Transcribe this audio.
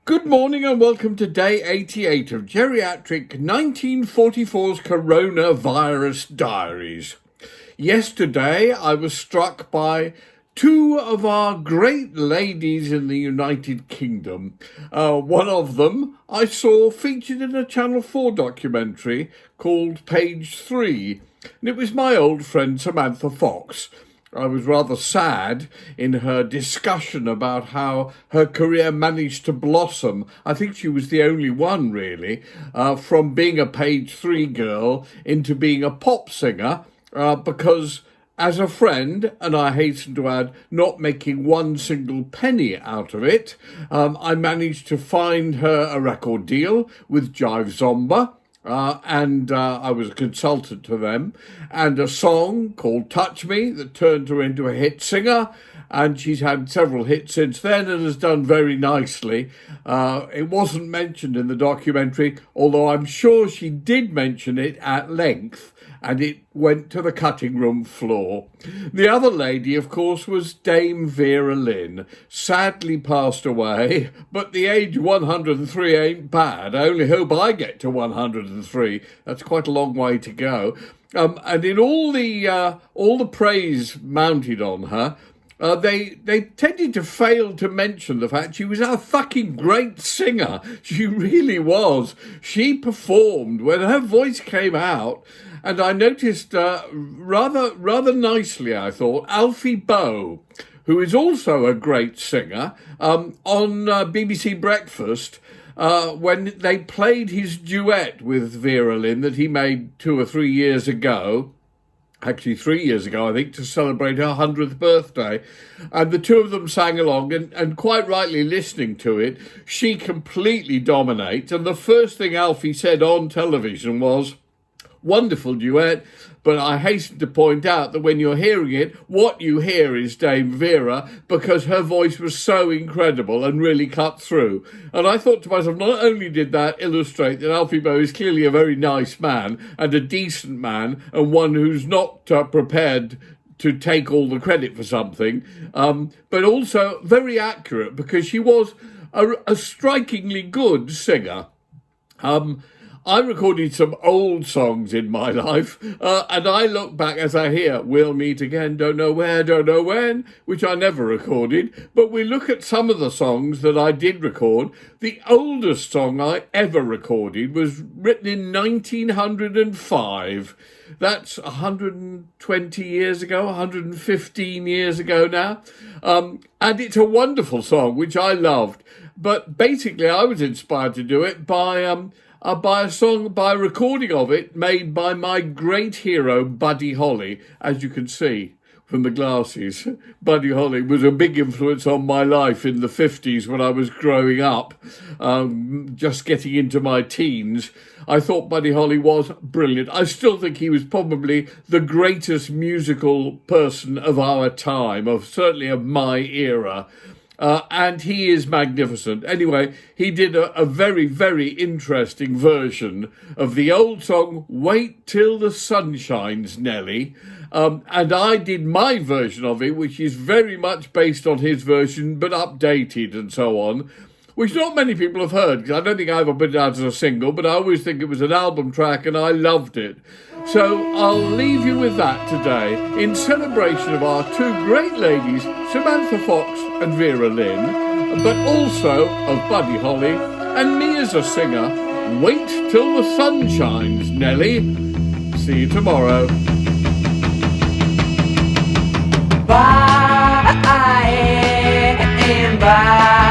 Good morning and welcome to Day 88 of Geriatric 1944's Coronavirus Diaries. Yesterday I was struck by two of our great ladies in the United Kingdom. One of them I saw featured in a Channel 4 documentary called Page 3, and it was my old friend Samantha Fox. I was rather sad in her discussion about how her career managed to blossom. I think she was the only one, really, from being a Page 3 girl into being a pop singer, because as a friend, and I hasten to add, not making one single penny out of it, I managed to find her a record deal with Jive Zomba. And I was a consultant to them, and a song called Touch Me that turned her into a hit singer, and she's had several hits since then and has done very nicely. It wasn't mentioned in the documentary, although I'm sure she did mention it at length, and it went to the cutting room floor. The other lady, of course, was Dame Vera Lynn, sadly passed away, but the age 103 ain't bad. I only hope I get to 103. That's quite a long way to go. And in all the praise mounted on her, they tended to fail to mention the fact she was a fucking great singer. She really was. She performed when her voice came out. And I noticed rather nicely, I thought, Alfie Boe, who is also a great singer, on BBC Breakfast, when they played his duet with Vera Lynn that he made 2 or 3 years ago. Actually, 3 years ago, I think, to celebrate her 100th birthday. And the two of them sang along, and quite rightly listening to it, she completely dominates. And the first thing Alfie said on television was, "Wonderful duet, but I hasten to point out that when you're hearing it, what you hear is Dame Vera, because her voice was so incredible and really cut through." And I thought to myself, not only did that illustrate that Alfie Boe is clearly a very nice man and a decent man and one who's not prepared to take all the credit for something, but also very accurate, because she was a strikingly good singer. I recorded some old songs in my life, and I look back as I hear "We'll Meet Again, Don't Know Where, Don't Know When," which I never recorded, but we look at some of the songs that I did record. The oldest song I ever recorded was written in 1905. That's 120 years ago, 115 years ago now. And it's a wonderful song, which I loved. But basically, I was inspired to do it by a recording of it made by my great hero, Buddy Holly, as you can see from the glasses. Buddy Holly was a big influence on my life in the 50s when I was growing up, just getting into my teens. I thought Buddy Holly was brilliant. I still think he was probably the greatest musical person of our time, certainly of my era. And he is magnificent. Anyway, he did a very, very interesting version of the old song, "Wait Till the Sun Shines, Nelly." And I did my version of it, which is very much based on his version, but updated and so on, which not many people have heard, because I don't think I ever put it out as a single, but I always think it was an album track, and I loved it. So I'll leave you with that today, in celebration of our two great ladies, Samantha Fox and Vera Lynn, but also of Buddy Holly and me as a singer. Wait till the sun shines, Nelly. See you tomorrow. Bye and bye.